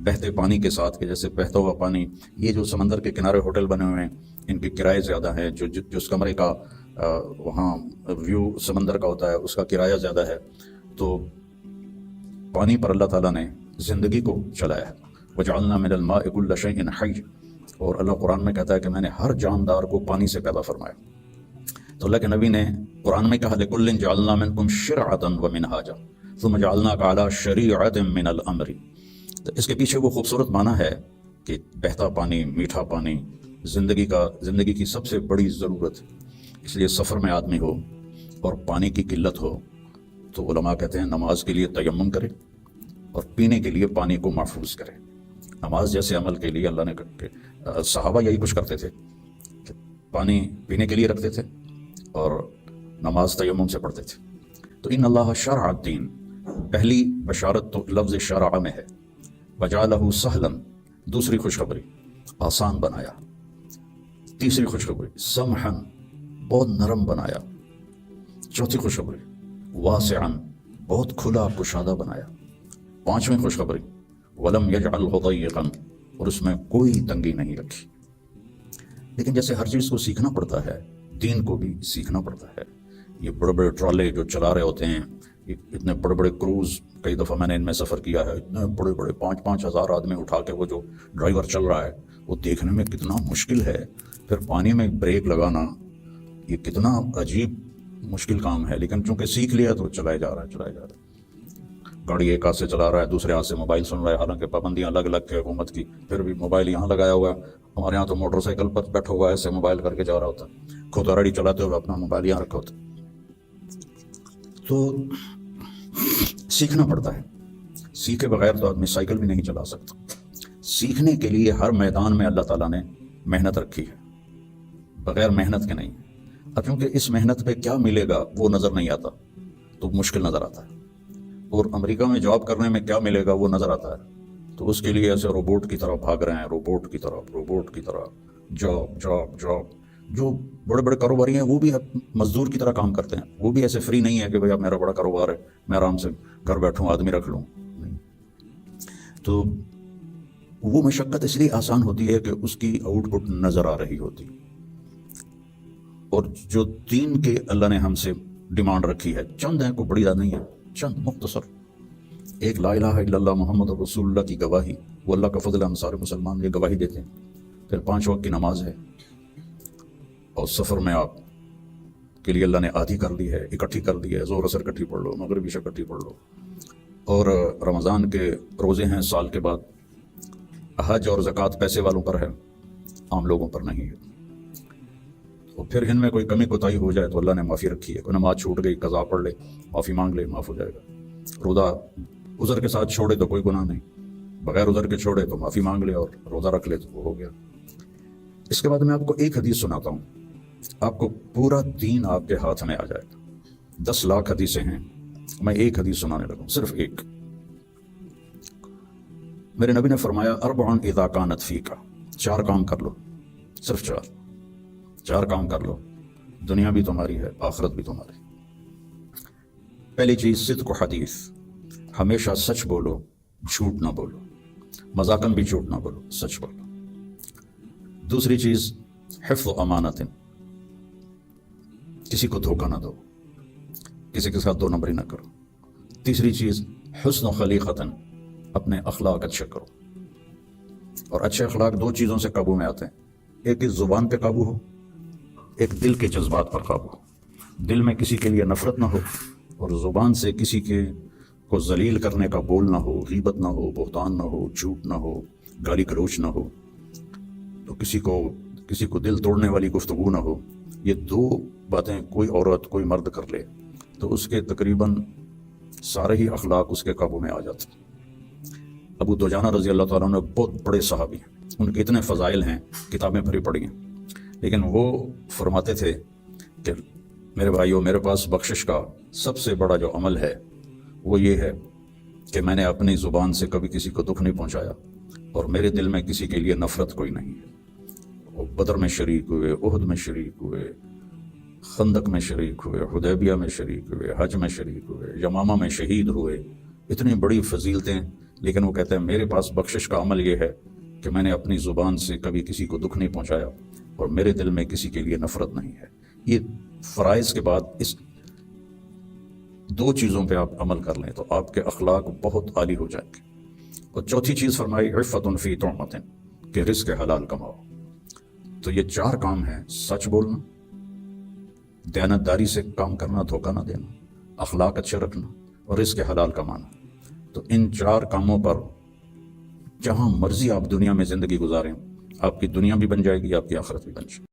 بہتے پانی کے ساتھ کہ جیسے بہتا ہوا پانی، یہ جو سمندر کے کنارے ہوٹل بنے ہوئے ہیں ان کے کرائے زیادہ ہیں، جو جس کمرے کا وہاں ویو سمندر کا ہوتا ہے اس کا کرایہ زیادہ ہے، تو پانی پر اللہ تعالیٰ نے زندگی کو چلایا ہے۔ وجعلنا من الماء كل شيء حي، اور اللہ قرآن میں کہتا ہے کہ میں نے ہر جاندار کو پانی سے پیدا فرمایا۔ تو اللہ کے نبی نے قرآن میں کہا لِكُلٍّ جَعَلْنَا مِنْكُمْ شِرْعَةً وَمِنْهَاجًا ثُمَّ جَعَلْنَاكَ عَلَى شَرِيعَةٍ مِنَ الْأَمْرِ۔ تو اس کے پیچھے وہ خوبصورت معنی ہے کہ بہتا پانی، میٹھا پانی زندگی کی سب سے بڑی ضرورت ہے۔ اس لیے سفر میں آدمی ہو اور پانی کی قلت ہو تو علماء کہتے ہیں نماز کے لیے تیمم کرے اور پینے کے لیے پانی کو محفوظ کرے۔ نماز جیسے عمل کے لیے اللہ نے صحابہ یہی کچھ کرتے تھے کہ پانی پینے کے لیے رکھتے تھے اور نماز تیمم سے پڑھتے تھے۔ تو ان اللہ شرع الدین، پہلی بشارت تو لفظ شرع میں ہے، وجعلہ سہلا، دوسری خوشخبری آسان بنایا، تیسری خوشخبری سمحا، بہت نرم بنایا، چوتھی خوشخبری واسعا، بہت کھلا کشادہ بنایا، پانچویں خوشخبری ولم یجعلہ ضیقا، اور اس میں کوئی تنگی نہیں رکھی۔ لیکن جیسے ہر چیز کو سیکھنا پڑتا ہے، دین کو بھی سیکھنا پڑتا ہے۔ یہ بڑے بڑے ٹرالے جو چلا رہے ہوتے ہیں، اتنے بڑے بڑے کروز، کئی دفعہ میں نے ان میں سفر کیا ہے، اتنے بڑے بڑے 5-5 ہزار آدمی اٹھا کے وہ جو ڈرائیور چل رہا ہے وہ دیکھنے میں کتنا مشکل ہے، پھر پانی میں بریک لگانا یہ کتنا عجیب مشکل کام ہے، لیکن چونکہ سیکھ لیا تو چلائے جا رہا ہے۔ گاڑی ایک ہاتھ سے چلا رہا ہے، دوسرے ہاتھ سے موبائل سن رہا ہے، حالانکہ پابندیاں الگ الگ ہے حکومت کی، پھر بھی موبائل یہاں لگایا ہوا ہے۔ ہمارے یہاں تو موٹر سائیکل پر بیٹھا ہوا ہے، ایسے موبائل کر کے جا رہا ہوتا ہے، خود گاڑی چلاتے ہوئے اپنا موبائل یہاں رکھا ہوتا ہے۔ تو سیکھنا پڑتا ہے، سیکھے بغیر تو آدمی سائیکل بھی نہیں چلا سکتا۔ سیکھنے کے لیے ہر میدان میں اللہ تعالیٰ نے محنت رکھی ہے، بغیر محنت کے نہیں۔ اب کیونکہ اس محنت پہ کیا ملے گا وہ نظر نہیں آتا تو مشکل نظر آتا ہے، اور امریکہ میں جاب کرنے میں کیا ملے گا وہ نظر آتا ہے، تو اس کے لیے ایسے روبوٹ کی طرح بھاگ رہے ہیں، روبوٹ کی طرح جاب۔ جو بڑے بڑے کاروباری ہیں وہ بھی مزدور کی طرح کام کرتے ہیں، وہ بھی ایسے فری نہیں ہے کہ بھئی اب میرا بڑا کاروبار ہے میں آرام سے گھر بیٹھوں آدمی رکھ لوں، نہیں۔ تو وہ مشقت اس لیے آسان ہوتی ہے کہ اس کی آؤٹ پٹ نظر آ رہی ہوتی، اور جو دین کے اللہ نے ہم سے ڈیمانڈ رکھی ہے چند ہیں، کوئی بڑی بات نہیں ہے، چند مختصر، ایک لا الہ الا اللہ محمد رسول اللہ کی گواہی، وہ اللہ کا فضل، ہم سارے مسلمان یہ گواہی دیتے ہیں، پھر 5 وقت کی نماز ہے، اور سفر میں آپ کے لیے اللہ نے آدھی کر دی ہے، اکٹھی کر دی ہے، ظہر عصر اکٹھی پڑھ لو، مغرب عشاء اکٹھی پڑھ لو، اور رمضان کے روزے ہیں سال کے بعد، حج اور زکوٰۃ پیسے والوں پر ہے، عام لوگوں پر نہیں ہے۔ تو پھر ان میں کوئی کمی کوتاہی ہو جائے تو اللہ نے معافی رکھی ہے، کوئی نماز چھوٹ گئی قضا پڑھ لے، معافی مانگ لے، معاف ہو جائے گا۔ روزہ عذر کے ساتھ چھوڑے تو کوئی گناہ نہیں، بغیر عذر کے چھوڑے تو معافی مانگ لے اور روزہ رکھ لے تو وہ ہو گیا۔ اس کے بعد میں آپ کو ایک حدیث سناتا ہوں، آپ کو پورا دین آپ کے ہاتھ میں آ جائے گا۔ 10 لاکھ حدیثیں ہیں، میں ایک حدیث سنانے لگا ہوں، صرف ایک۔ میرے نبی نے فرمایا 4 اذا کانت فیک، 4 کام کر لو، صرف 4 کام کر لو، دنیا بھی تمہاری ہے، آخرت بھی تمہاری۔ پہلی چیز صدق و حدیث، ہمیشہ سچ بولو، جھوٹ نہ بولو، مذاقاً بھی جھوٹ نہ بولو، سچ بولو۔ دوسری چیز حفظ و امانت، کسی کو دھوکہ نہ دو، کسی کے ساتھ 2 نمبری نہ کرو۔ تیسری چیز حسن و خلیقت، اپنے اخلاق اچھے کرو، اور اچھے اخلاق 2 چیزوں سے قابو میں آتے ہیں، ایک اس زبان پہ قابو ہو، ایک دل کے جذبات پر قابو ہو، دل میں کسی کے لیے نفرت نہ ہو، اور زبان سے کسی کے کو ذلیل کرنے کا بول نہ ہو، غیبت نہ ہو، بہتان نہ ہو، جھوٹ نہ ہو، گالی گلوچ نہ ہو، تو کسی کو دل توڑنے والی گفتگو نہ ہو۔ یہ 2 باتیں کوئی عورت کوئی مرد کر لے تو اس کے تقریباً سارے ہی اخلاق اس کے قابو میں آ جاتے ہیں۔ ابو دجانہ رضی اللہ تعالیٰ عنہ بہت بڑے صحابی ہیں، ان کے اتنے فضائل ہیں، کتابیں بھری پڑی ہیں، لیکن وہ فرماتے تھے کہ میرے بھائیوں، میرے پاس بخشش کا سب سے بڑا جو عمل ہے وہ یہ ہے کہ میں نے اپنی زبان سے کبھی کسی کو دکھ نہیں پہنچایا، اور میرے دل میں کسی کے لیے نفرت کوئی نہیں ہے۔ وہ بدر میں شریک ہوئے، احد میں شریک ہوئے، خندق میں شریک ہوئے، حدیبیہ میں شریک ہوئے، حج میں شریک ہوئے، یمامہ میں شہید ہوئے، اتنی بڑی فضیلتیں لیکن وہ کہتے ہیں میرے پاس بخشش کا عمل یہ ہے کہ میں نے اپنی زبان سے کبھی کسی کو دکھ نہیں پہنچایا اور میرے دل میں کسی کے لیے نفرت نہیں ہے۔ یہ فرائض کے بعد اس 2 چیزوں پہ آپ عمل کر لیں تو آپ کے اخلاق بہت عالی ہو جائیں گے۔ اور چوتھی چیز فرمائی عفت فی طعمۃ، کہ رزق حلال کماؤ۔ تو یہ 4 کام ہیں: سچ بولنا، دیانتداری سے کام کرنا، دھوکہ نہ دینا، اخلاق اچھے رکھنا اور رزق حلال کمانا۔ تو ان 4 کاموں پر جہاں مرضی آپ دنیا میں زندگی گزاریں، آپ کی دنیا بھی بن جائے گی، آپ کی آخرت بھی بن جائے گی۔